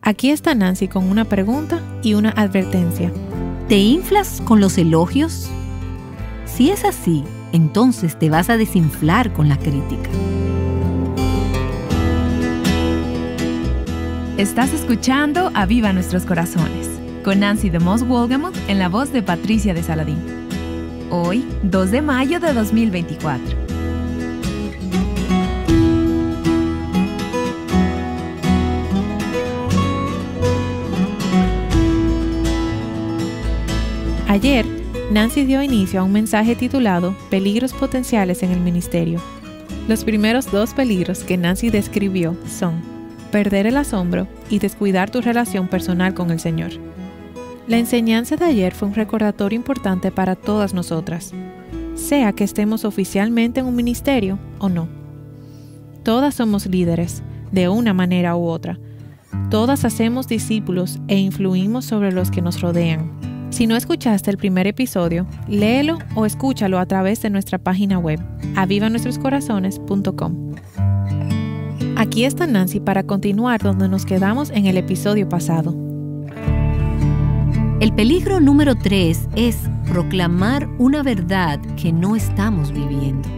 Aquí está Nancy con una pregunta y una advertencia. ¿Te inflas con los elogios? Si es así, entonces te vas a desinflar con la crítica. Estás escuchando Aviva Nuestros Corazones, con Nancy de Moss Wolgemuth en la voz de Patricia de Saladín. Hoy, 2 de mayo de 2024. Ayer, Nancy dio inicio a un mensaje titulado Peligros potenciales en el ministerio. Los primeros 2 peligros que Nancy describió son perder el asombro y descuidar tu relación personal con el Señor. La enseñanza de ayer fue un recordatorio importante para todas nosotras, sea que estemos oficialmente en un ministerio o no. Todas somos líderes, de una manera u otra. Todas hacemos discípulos e influimos sobre los que nos rodean. Si no escuchaste el primer episodio, léelo o escúchalo a través de nuestra página web, avivanuestroscorazones.com. Aquí está Nancy para continuar donde nos quedamos en el episodio pasado. El peligro número 3 es proclamar una verdad que no estamos viviendo.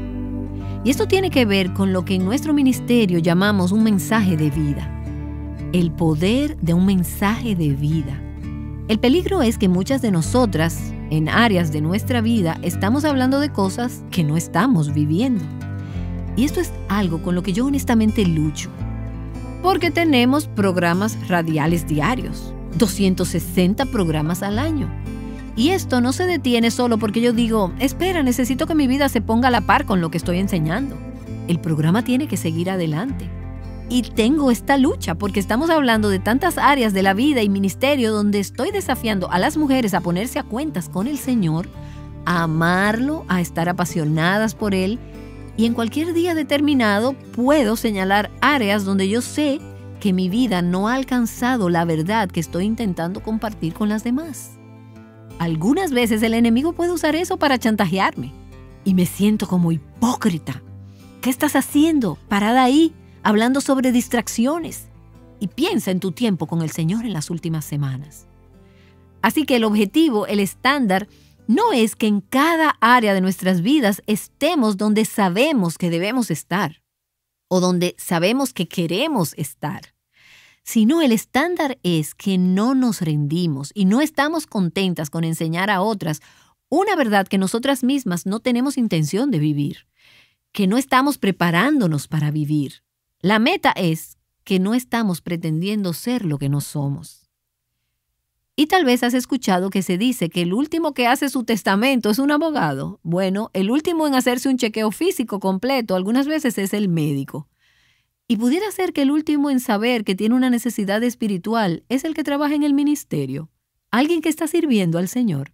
Y esto tiene que ver con lo que en nuestro ministerio llamamos un mensaje de vida. El poder de un mensaje de vida. El peligro es que muchas de nosotras, en áreas de nuestra vida, estamos hablando de cosas que no estamos viviendo. Y esto es algo con lo que yo honestamente lucho. Porque tenemos programas radiales diarios, 260 programas al año. Y esto no se detiene solo porque yo digo, espera, necesito que mi vida se ponga a la par con lo que estoy enseñando. El programa tiene que seguir adelante. Y tengo esta lucha porque estamos hablando de tantas áreas de la vida y ministerio donde estoy desafiando a las mujeres a ponerse a cuentas con el Señor, a amarlo, a estar apasionadas por Él. Y en cualquier día determinado puedo señalar áreas donde yo sé que mi vida no ha alcanzado la verdad que estoy intentando compartir con las demás. Algunas veces el enemigo puede usar eso para chantajearme. Y me siento como hipócrita. ¿Qué estás haciendo? Parada ahí, hablando sobre distracciones. Y piensa en tu tiempo con el Señor en las últimas semanas. Así que el objetivo, el estándar, no es que en cada área de nuestras vidas estemos donde sabemos que debemos estar o donde sabemos que queremos estar, sino el estándar es que no nos rendimos y no estamos contentas con enseñar a otras una verdad que nosotras mismas no tenemos intención de vivir, que no estamos preparándonos para vivir. La meta es que no estamos pretendiendo ser lo que no somos. Y tal vez has escuchado que se dice que el último que hace su testamento es un abogado. Bueno, el último en hacerse un chequeo físico completo algunas veces es el médico. Y pudiera ser que el último en saber que tiene una necesidad espiritual es el que trabaja en el ministerio, alguien que está sirviendo al Señor.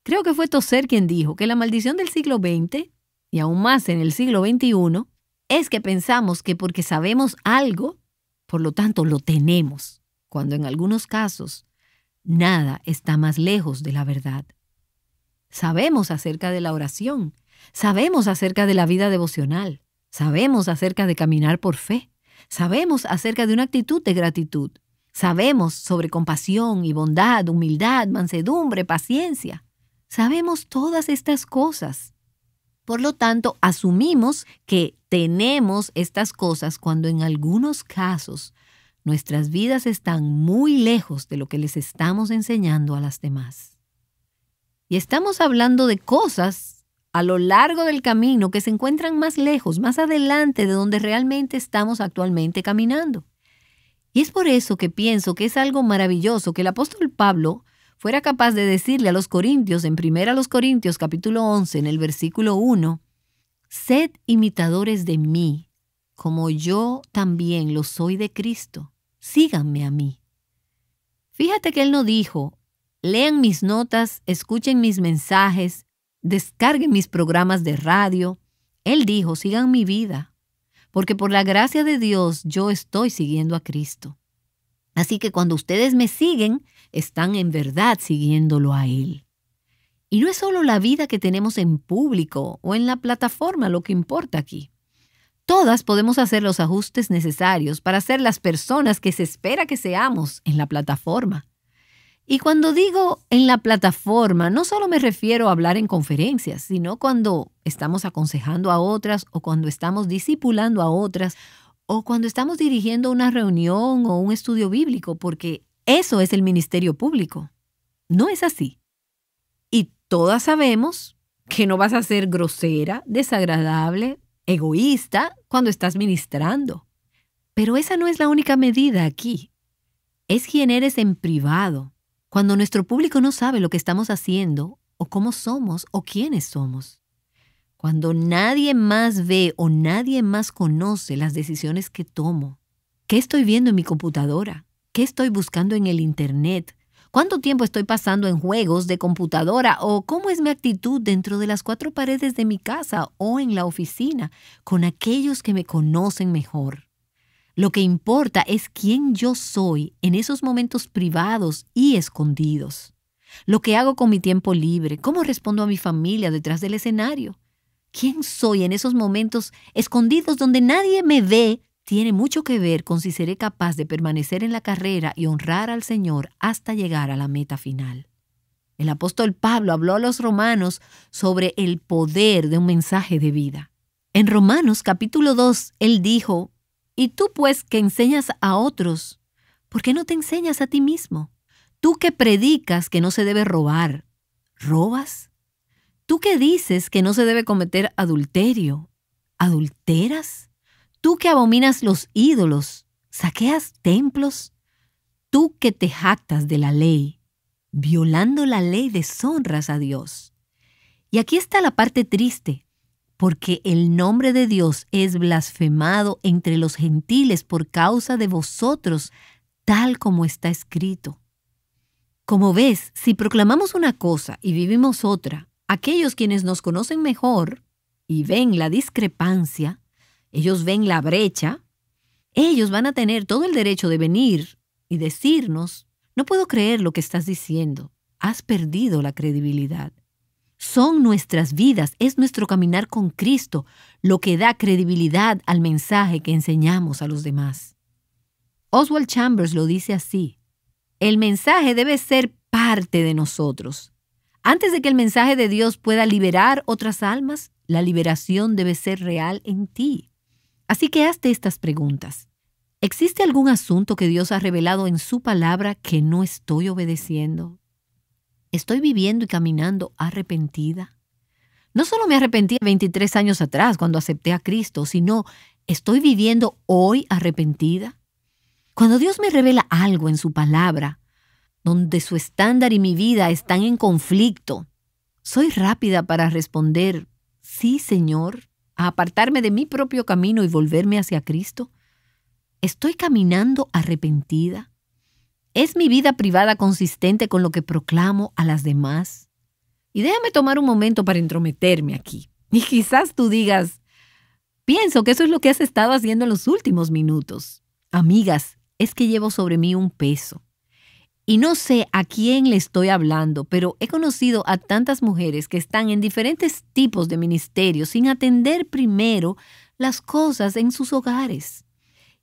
Creo que fue Tozer quien dijo que la maldición del siglo XX, y aún más en el siglo XXI, es que pensamos que porque sabemos algo, por lo tanto lo tenemos, cuando en algunos casos nada está más lejos de la verdad. Sabemos acerca de la oración, sabemos acerca de la vida devocional, sabemos acerca de caminar por fe, sabemos acerca de una actitud de gratitud, sabemos sobre compasión y bondad, humildad, mansedumbre, paciencia. Sabemos todas estas cosas. Por lo tanto, asumimos que tenemos estas cosas cuando en algunos casos nuestras vidas están muy lejos de lo que les estamos enseñando a las demás. Y estamos hablando de cosas a lo largo del camino que se encuentran más lejos, más adelante de donde realmente estamos actualmente caminando. Y es por eso que pienso que es algo maravilloso que el apóstol Pablo fuera capaz de decirle a los corintios en 1 Corintios capítulo 11, en el versículo 1, «Sed imitadores de mí, como yo también lo soy de Cristo. Síganme a mí». Fíjate que él no dijo, lean mis notas, escuchen mis mensajes, descarguen mis programas de radio. Él dijo, sigan mi vida, porque por la gracia de Dios yo estoy siguiendo a Cristo. Así que cuando ustedes me siguen, están en verdad siguiéndolo a Él. Y no es solo la vida que tenemos en público o en la plataforma lo que importa aquí. Todas podemos hacer los ajustes necesarios para ser las personas que se espera que seamos en la plataforma. Y cuando digo en la plataforma, no solo me refiero a hablar en conferencias, sino cuando estamos aconsejando a otras o cuando estamos discipulando a otras o cuando estamos dirigiendo una reunión o un estudio bíblico, porque eso es el ministerio público. No es así. Y todas sabemos que no vas a ser grosera, desagradable, egoísta cuando estás ministrando. Pero esa no es la única medida aquí. Es quién eres en privado, cuando nuestro público no sabe lo que estamos haciendo o cómo somos o quiénes somos. Cuando nadie más ve o nadie más conoce las decisiones que tomo. ¿Qué estoy viendo en mi computadora? ¿Qué estoy buscando en el internet? ¿Cuánto tiempo estoy pasando en juegos de computadora? ¿O cómo es mi actitud dentro de las 4 paredes de mi casa o en la oficina con aquellos que me conocen mejor? Lo que importa es quién yo soy en esos momentos privados y escondidos. Lo que hago con mi tiempo libre, cómo respondo a mi familia detrás del escenario. ¿Quién soy en esos momentos escondidos donde nadie me ve? Tiene mucho que ver con si seré capaz de permanecer en la carrera y honrar al Señor hasta llegar a la meta final. El apóstol Pablo habló a los romanos sobre el poder de un mensaje de vida. En Romanos capítulo 2, él dijo: «Y tú pues que enseñas a otros, ¿por qué no te enseñas a ti mismo? Tú que predicas que no se debe robar, ¿robas? Tú que dices que no se debe cometer adulterio, ¿adulteras? Tú que abominas los ídolos, ¿saqueas templos? Tú que te jactas de la ley, violando la ley deshonras a Dios». Y aquí está la parte triste. Porque el nombre de Dios es blasfemado entre los gentiles por causa de vosotros, tal como está escrito. Como ves, si proclamamos una cosa y vivimos otra, aquellos quienes nos conocen mejor y ven la discrepancia, ellos ven la brecha, ellos van a tener todo el derecho de venir y decirnos: «No puedo creer lo que estás diciendo, has perdido la credibilidad». Son nuestras vidas, es nuestro caminar con Cristo lo que da credibilidad al mensaje que enseñamos a los demás. Oswald Chambers lo dice así: el mensaje debe ser parte de nosotros. Antes de que el mensaje de Dios pueda liberar otras almas, la liberación debe ser real en ti. Así que hazte estas preguntas. ¿Existe algún asunto que Dios ha revelado en su palabra que no estoy obedeciendo? ¿Estoy viviendo y caminando arrepentida? No solo me arrepentí 23 años atrás cuando acepté a Cristo, sino ¿estoy viviendo hoy arrepentida? Cuando Dios me revela algo en su palabra, donde su estándar y mi vida están en conflicto, ¿soy rápida para responder sí, Señor, a apartarme de mi propio camino y volverme hacia Cristo? ¿Estoy caminando arrepentida? ¿Es mi vida privada consistente con lo que proclamo a las demás? Y déjame tomar un momento para entrometerme aquí. Y quizás tú digas: pienso que eso es lo que has estado haciendo en los últimos minutos. Amigas, es que llevo sobre mí un peso. Y no sé a quién le estoy hablando, pero he conocido a tantas mujeres que están en diferentes tipos de ministerios sin atender primero las cosas en sus hogares.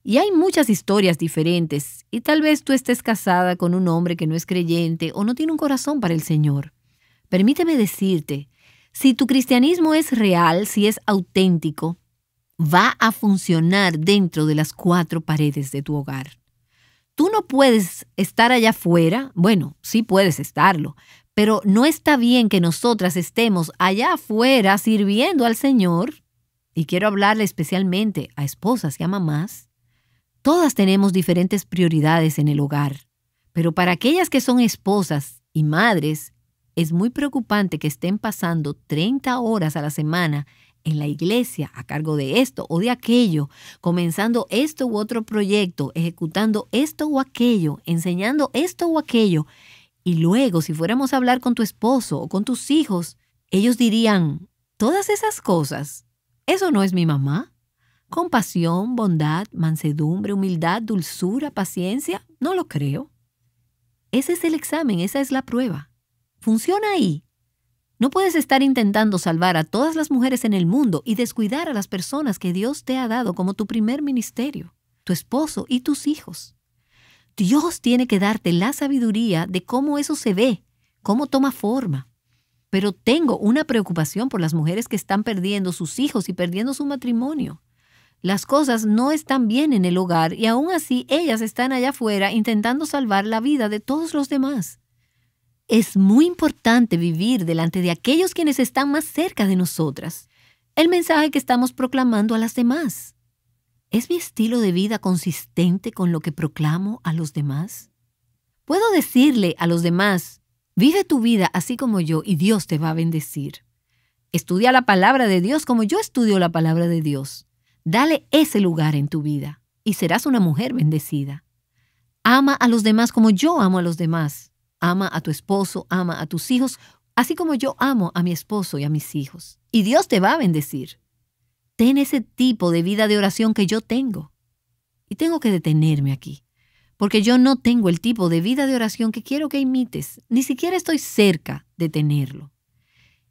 Y hay muchas historias diferentes, y tal vez tú estés casada con un hombre que no es creyente o no tiene un corazón para el Señor. Permíteme decirte, si tu cristianismo es real, si es auténtico, va a funcionar dentro de las 4 paredes de tu hogar. Tú no puedes estar allá afuera, bueno, sí puedes estarlo, pero no está bien que nosotras estemos allá afuera sirviendo al Señor. Y quiero hablarle especialmente a esposas y a mamás. Todas tenemos diferentes prioridades en el hogar, pero para aquellas que son esposas y madres, es muy preocupante que estén pasando 30 horas a la semana en la iglesia a cargo de esto o de aquello, comenzando esto u otro proyecto, ejecutando esto o aquello, enseñando esto o aquello. Y luego, si fuéramos a hablar con tu esposo o con tus hijos, ellos dirían: todas esas cosas, ¿eso no es mi mamá? Compasión, bondad, mansedumbre, humildad, dulzura, paciencia, no lo creo. Ese es el examen, esa es la prueba. ¿Funciona ahí? No puedes estar intentando salvar a todas las mujeres en el mundo y descuidar a las personas que Dios te ha dado como tu primer ministerio, tu esposo y tus hijos. Dios tiene que darte la sabiduría de cómo eso se ve, cómo toma forma. Pero tengo una preocupación por las mujeres que están perdiendo sus hijos y perdiendo su matrimonio. Las cosas no están bien en el hogar y aún así ellas están allá afuera intentando salvar la vida de todos los demás. Es muy importante vivir delante de aquellos quienes están más cerca de nosotras el mensaje que estamos proclamando a las demás. ¿Es mi estilo de vida consistente con lo que proclamo a los demás? ¿Puedo decirle a los demás, vive tu vida así como yo y Dios te va a bendecir? Estudia la palabra de Dios como yo estudio la palabra de Dios. Dale ese lugar en tu vida y serás una mujer bendecida. Ama a los demás como yo amo a los demás. Ama a tu esposo, ama a tus hijos, así como yo amo a mi esposo y a mis hijos. Y Dios te va a bendecir. Ten ese tipo de vida de oración que yo tengo. Y tengo que detenerme aquí, porque yo no tengo el tipo de vida de oración que quiero que imites. Ni siquiera estoy cerca de tenerlo.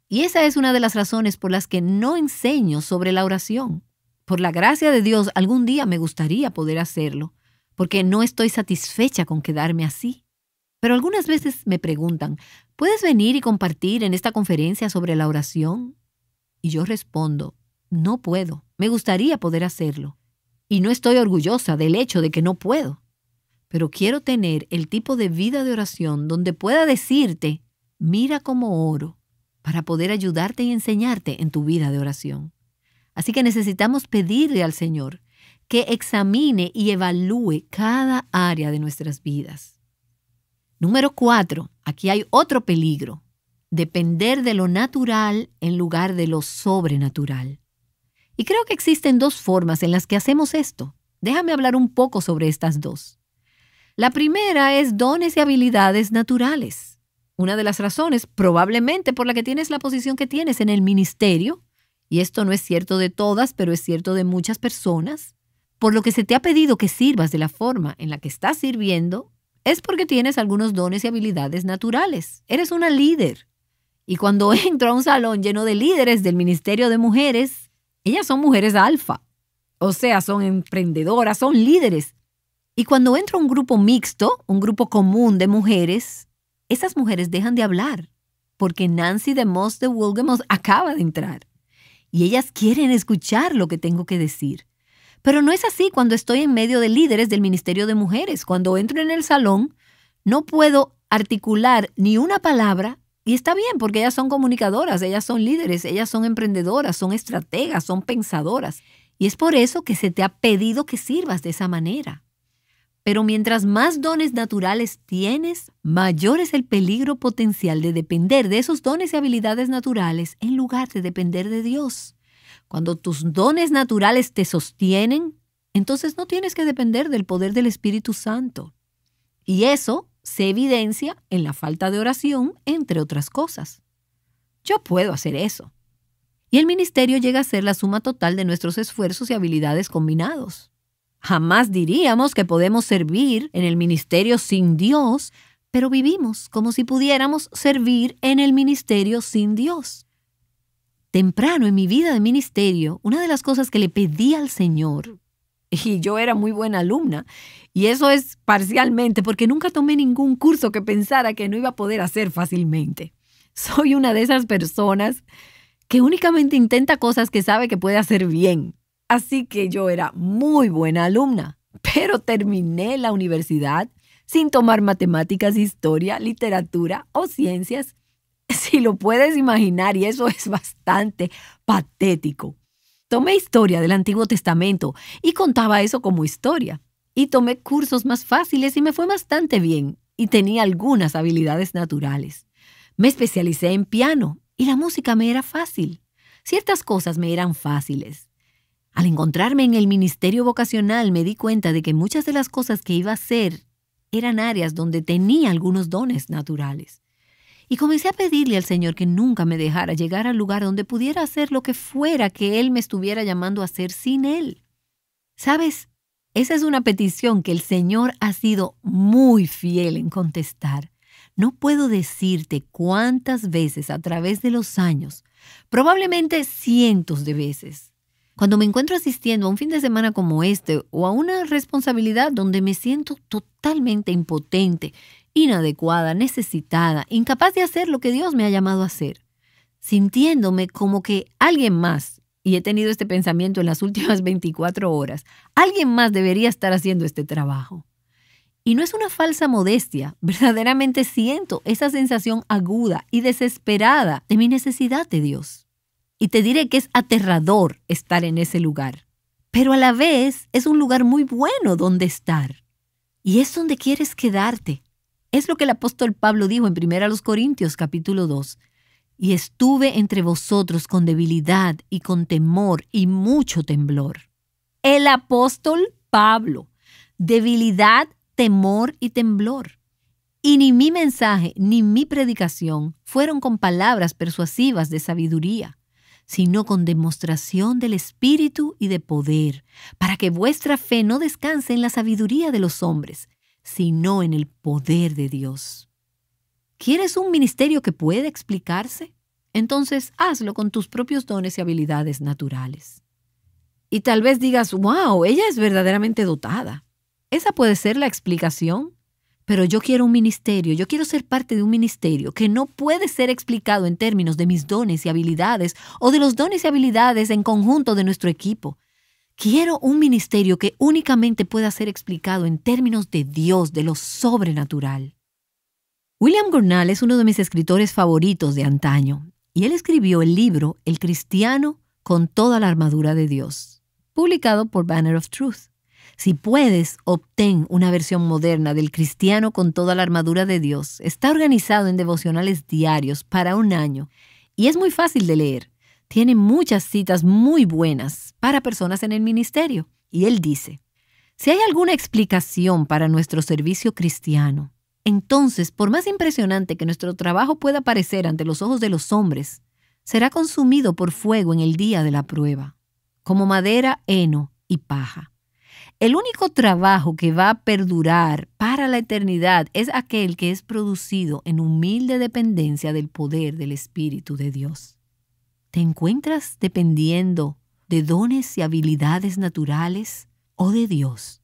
Y esa es una de las razones por las que no enseño sobre la oración. Por la gracia de Dios, algún día me gustaría poder hacerlo, porque no estoy satisfecha con quedarme así. Pero algunas veces me preguntan, ¿puedes venir y compartir en esta conferencia sobre la oración? Y yo respondo, no puedo, me gustaría poder hacerlo. Y no estoy orgullosa del hecho de que no puedo. Pero quiero tener el tipo de vida de oración donde pueda decirte, mira cómo oro, para poder ayudarte y enseñarte en tu vida de oración. Así que necesitamos pedirle al Señor que examine y evalúe cada área de nuestras vidas. Número 4. Aquí hay otro peligro. Depender de lo natural en lugar de lo sobrenatural. Y creo que existen dos formas en las que hacemos esto. Déjame hablar un poco sobre estas dos. La primera es dones y habilidades naturales. Una de las razones, probablemente por la que tienes la posición que tienes en el ministerio, y esto no es cierto de todas, pero es cierto de muchas personas, por lo que se te ha pedido que sirvas de la forma en la que estás sirviendo, es porque tienes algunos dones y habilidades naturales. Eres una líder. Y cuando entro a un salón lleno de líderes del ministerio de mujeres, ellas son mujeres alfa. O sea, son emprendedoras, son líderes. Y cuando entro a un grupo mixto, un grupo común de mujeres, esas mujeres dejan de hablar, porque Nancy DeMoss de Wolgemuth acaba de entrar. Y ellas quieren escuchar lo que tengo que decir. Pero no es así cuando estoy en medio de líderes del ministerio de mujeres. Cuando entro en el salón, no puedo articular ni una palabra. Y está bien, porque ellas son comunicadoras, ellas son líderes, ellas son emprendedoras, son estrategas, son pensadoras. Y es por eso que se te ha pedido que sirvas de esa manera. Pero mientras más dones naturales tienes, mayor es el peligro potencial de depender de esos dones y habilidades naturales en lugar de depender de Dios. Cuando tus dones naturales te sostienen, entonces no tienes que depender del poder del Espíritu Santo. Y eso se evidencia en la falta de oración, entre otras cosas. Yo puedo hacer eso. Y el ministerio llega a ser la suma total de nuestros esfuerzos y habilidades combinados. Jamás diríamos que podemos servir en el ministerio sin Dios, pero vivimos como si pudiéramos servir en el ministerio sin Dios. Temprano en mi vida de ministerio, una de las cosas que le pedí al Señor, y yo era muy buena alumna, y eso es parcialmente porque nunca tomé ningún curso que pensara que no iba a poder hacer fácilmente. Soy una de esas personas que únicamente intenta cosas que sabe que puede hacer bien. Así que yo era muy buena alumna, pero terminé la universidad sin tomar matemáticas, historia, literatura o ciencias. Si lo puedes imaginar, y eso es bastante patético. Tomé historia del Antiguo Testamento y contaba eso como historia. Y tomé cursos más fáciles y me fue bastante bien. Y tenía algunas habilidades naturales. Me especialicé en piano y la música me era fácil. Ciertas cosas me eran fáciles. Al encontrarme en el ministerio vocacional me di cuenta de que muchas de las cosas que iba a hacer eran áreas donde tenía algunos dones naturales. Y comencé a pedirle al Señor que nunca me dejara llegar al lugar donde pudiera hacer lo que fuera que Él me estuviera llamando a hacer sin Él. ¿Sabes? Esa es una petición que el Señor ha sido muy fiel en contestar. No puedo decirte cuántas veces a través de los años, probablemente cientos de veces, cuando me encuentro asistiendo a un fin de semana como este o a una responsabilidad donde me siento totalmente impotente, inadecuada, necesitada, incapaz de hacer lo que Dios me ha llamado a hacer, sintiéndome como que alguien más, y he tenido este pensamiento en las últimas 24 horas, alguien más debería estar haciendo este trabajo. Y no es una falsa modestia, verdaderamente siento esa sensación aguda y desesperada de mi necesidad de Dios. Y te diré que es aterrador estar en ese lugar, pero a la vez es un lugar muy bueno donde estar. Y es donde quieres quedarte. Es lo que el apóstol Pablo dijo en 1 Corintios capítulo 2. Y estuve entre vosotros con debilidad y con temor y mucho temblor. El apóstol Pablo, debilidad, temor y temblor. Y ni mi mensaje ni mi predicación fueron con palabras persuasivas de sabiduría, sino con demostración del Espíritu y de poder, para que vuestra fe no descanse en la sabiduría de los hombres, sino en el poder de Dios. ¿Quieres un ministerio que pueda explicarse? Entonces hazlo con tus propios dones y habilidades naturales. Y tal vez digas, wow, ella es verdaderamente dotada. Esa puede ser la explicación. Pero yo quiero un ministerio, yo quiero ser parte de un ministerio que no puede ser explicado en términos de mis dones y habilidades o de los dones y habilidades en conjunto de nuestro equipo. Quiero un ministerio que únicamente pueda ser explicado en términos de Dios, de lo sobrenatural. William Gurnall es uno de mis escritores favoritos de antaño y él escribió el libro El cristiano con toda la armadura de Dios, publicado por Banner of Truth. Si puedes, obtén una versión moderna del Cristiano con toda la armadura de Dios. Está organizado en devocionales diarios para un año y es muy fácil de leer. Tiene muchas citas muy buenas para personas en el ministerio. Y él dice, si hay alguna explicación para nuestro servicio cristiano, entonces, por más impresionante que nuestro trabajo pueda parecer ante los ojos de los hombres, será consumido por fuego en el día de la prueba, como madera, heno y paja. El único trabajo que va a perdurar para la eternidad es aquel que es producido en humilde dependencia del poder del Espíritu de Dios. ¿Te encuentras dependiendo de dones y habilidades naturales o de Dios?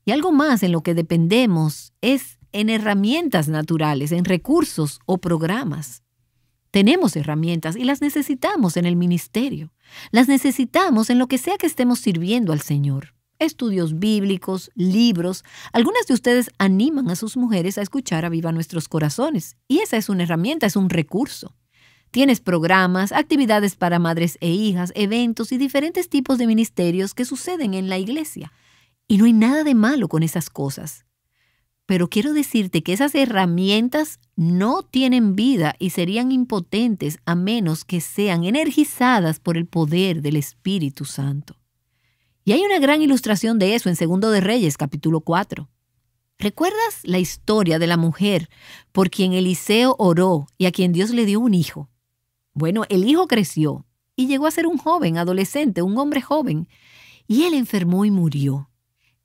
Y algo más en lo que dependemos es en herramientas naturales, en recursos o programas. Tenemos herramientas y las necesitamos en el ministerio. Las necesitamos en lo que sea que estemos sirviendo al Señor. Estudios bíblicos, libros. Algunas de ustedes animan a sus mujeres a escuchar a Viva Nuestros Corazones. Y esa es una herramienta, es un recurso. Tienes programas, actividades para madres e hijas, eventos y diferentes tipos de ministerios que suceden en la iglesia. Y no hay nada de malo con esas cosas. Pero quiero decirte que esas herramientas no tienen vida y serían impotentes a menos que sean energizadas por el poder del Espíritu Santo. Y hay una gran ilustración de eso en 2 de Reyes, capítulo 4. ¿Recuerdas la historia de la mujer por quien Eliseo oró y a quien Dios le dio un hijo? Bueno, el hijo creció y llegó a ser un joven, adolescente, un hombre joven. Y él enfermó y murió.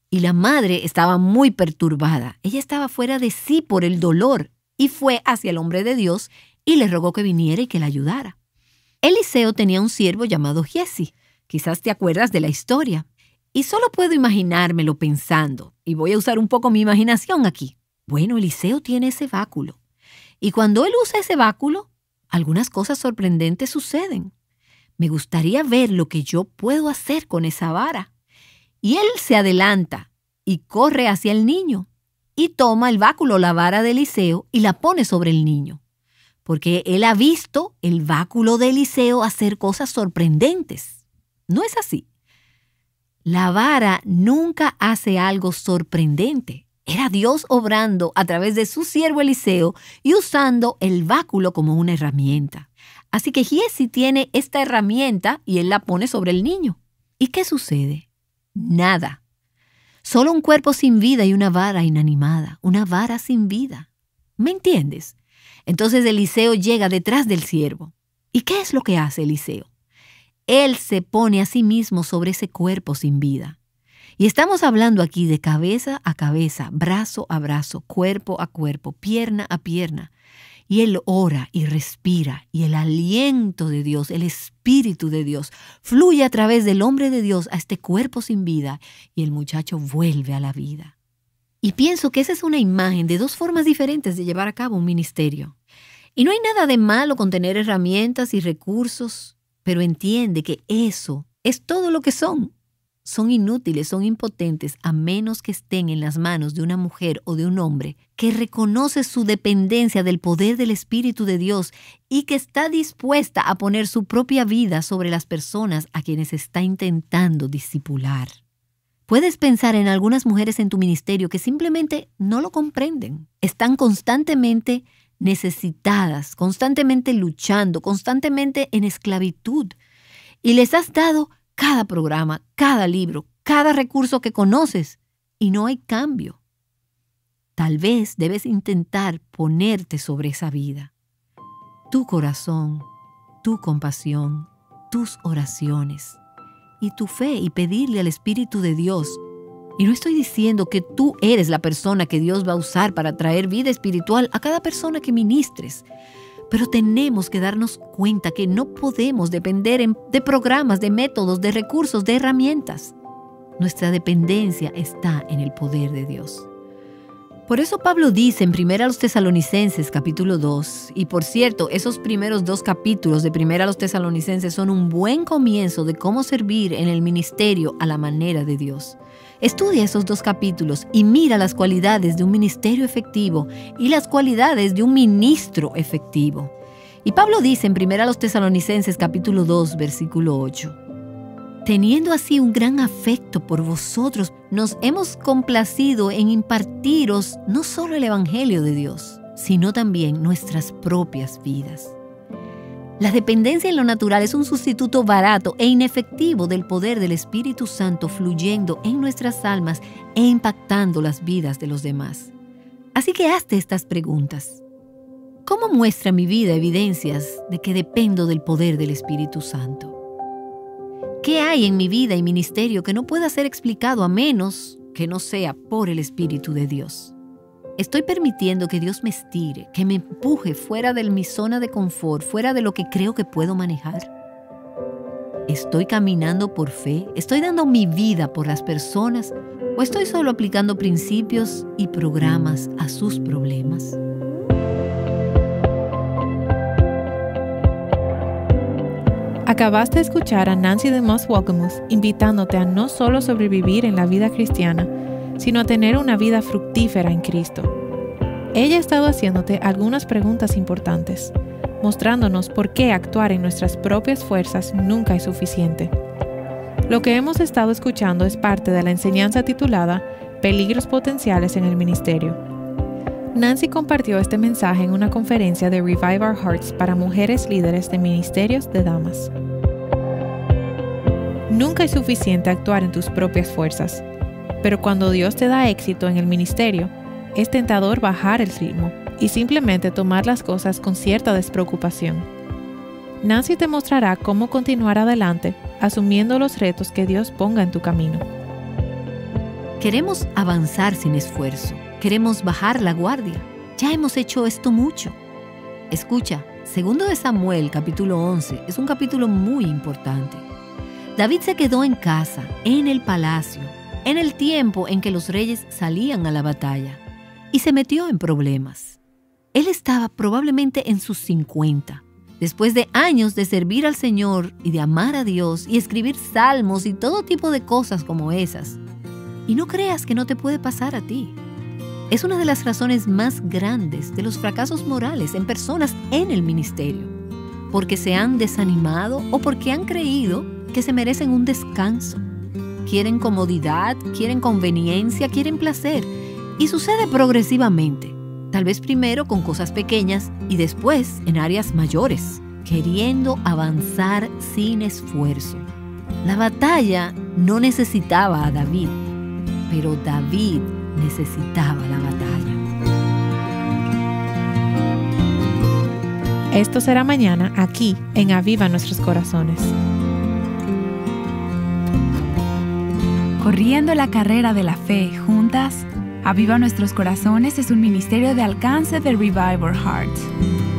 Y la madre estaba muy perturbada. Ella estaba fuera de sí por el dolor y fue hacia el hombre de Dios y le rogó que viniera y que la ayudara. Eliseo tenía un siervo llamado Giesi. Quizás te acuerdas de la historia. Y solo puedo imaginármelo pensando, y voy a usar un poco mi imaginación aquí. Bueno, Eliseo tiene ese báculo. Y cuando él usa ese báculo, algunas cosas sorprendentes suceden. Me gustaría ver lo que yo puedo hacer con esa vara. Y él se adelanta y corre hacia el niño y toma el báculo, la vara de Eliseo, y la pone sobre el niño. Porque él ha visto el báculo de Eliseo hacer cosas sorprendentes. ¿No es así? La vara nunca hace algo sorprendente. Era Dios obrando a través de su siervo Eliseo y usando el báculo como una herramienta. Así que Giesi tiene esta herramienta y él la pone sobre el niño. ¿Y qué sucede? Nada. Solo un cuerpo sin vida y una vara inanimada. Una vara sin vida. ¿Me entiendes? Entonces Eliseo llega detrás del siervo. ¿Y qué es lo que hace Eliseo? Él se pone a sí mismo sobre ese cuerpo sin vida. Y estamos hablando aquí de cabeza a cabeza, brazo a brazo, cuerpo a cuerpo, pierna a pierna. Y él ora y respira, y el aliento de Dios, el Espíritu de Dios, fluye a través del hombre de Dios a este cuerpo sin vida, y el muchacho vuelve a la vida. Y pienso que esa es una imagen de dos formas diferentes de llevar a cabo un ministerio. Y no hay nada de malo con tener herramientas y recursos, pero entiende que eso es todo lo que son. Son inútiles, son impotentes, a menos que estén en las manos de una mujer o de un hombre que reconoce su dependencia del poder del Espíritu de Dios y que está dispuesta a poner su propia vida sobre las personas a quienes está intentando discipular. Puedes pensar en algunas mujeres en tu ministerio que simplemente no lo comprenden. Están constantemente necesitadas, constantemente luchando, constantemente en esclavitud. Y les has dado cada programa, cada libro, cada recurso que conoces y no hay cambio. Tal vez debes intentar ponerte sobre esa vida. Tu corazón, tu compasión, tus oraciones y tu fe y pedirle al Espíritu de Dios. Y no estoy diciendo que tú eres la persona que Dios va a usar para traer vida espiritual a cada persona que ministres. Pero tenemos que darnos cuenta que no podemos depender de programas, de métodos, de recursos, de herramientas. Nuestra dependencia está en el poder de Dios. Por eso Pablo dice en 1 Tesalonicenses capítulo 2, y por cierto, esos primeros 2 capítulos de 1 Tesalonicenses son un buen comienzo de cómo servir en el ministerio a la manera de Dios. Estudia esos 2 capítulos y mira las cualidades de un ministerio efectivo y las cualidades de un ministro efectivo. Y Pablo dice en 1 Tesalonicenses capítulo 2, versículo 8, teniendo así un gran afecto por vosotros, nos hemos complacido en impartiros no solo el Evangelio de Dios, sino también nuestras propias vidas. La dependencia en lo natural es un sustituto barato e inefectivo del poder del Espíritu Santo fluyendo en nuestras almas e impactando las vidas de los demás. Así que hazte estas preguntas. ¿Cómo muestra mi vida evidencias de que dependo del poder del Espíritu Santo? ¿Qué hay en mi vida y ministerio que no pueda ser explicado a menos que no sea por el Espíritu de Dios? ¿Estoy permitiendo que Dios me estire, que me empuje fuera de mi zona de confort, fuera de lo que creo que puedo manejar? ¿Estoy caminando por fe? ¿Estoy dando mi vida por las personas? ¿O estoy solo aplicando principios y programas a sus problemas? Acabaste de escuchar a Nancy DeMoss Wolgemuth invitándote a no solo sobrevivir en la vida cristiana, sino a tener una vida fructífera en Cristo. Ella ha estado haciéndote algunas preguntas importantes, mostrándonos por qué actuar en nuestras propias fuerzas nunca es suficiente. Lo que hemos estado escuchando es parte de la enseñanza titulada Peligros potenciales en el ministerio. Nancy compartió este mensaje en una conferencia de Revive Our Hearts para mujeres líderes de ministerios de damas. Nunca es suficiente actuar en tus propias fuerzas. Pero cuando Dios te da éxito en el ministerio, es tentador bajar el ritmo y simplemente tomar las cosas con cierta despreocupación. Nancy te mostrará cómo continuar adelante, asumiendo los retos que Dios ponga en tu camino. Queremos avanzar sin esfuerzo. Queremos bajar la guardia. Ya hemos hecho esto mucho. Escucha, 2 Samuel capítulo 11 es un capítulo muy importante. David se quedó en casa, en el palacio, en el tiempo en que los reyes salían a la batalla, y se metió en problemas. Él estaba probablemente en sus 50, después de años de servir al Señor y de amar a Dios y escribir salmos y todo tipo de cosas como esas. Y no creas que no te puede pasar a ti. Es una de las razones más grandes de los fracasos morales en personas en el ministerio, porque se han desanimado o porque han creído que se merecen un descanso. Quieren comodidad, quieren conveniencia, quieren placer. Y sucede progresivamente. Tal vez primero con cosas pequeñas y después en áreas mayores, queriendo avanzar sin esfuerzo. La batalla no necesitaba a David, pero David necesitaba la batalla. Esto será mañana aquí en Aviva Nuestros Corazones. Corriendo la carrera de la fe juntas, Aviva Nuestros Corazones es un ministerio de alcance de Revival Hearts.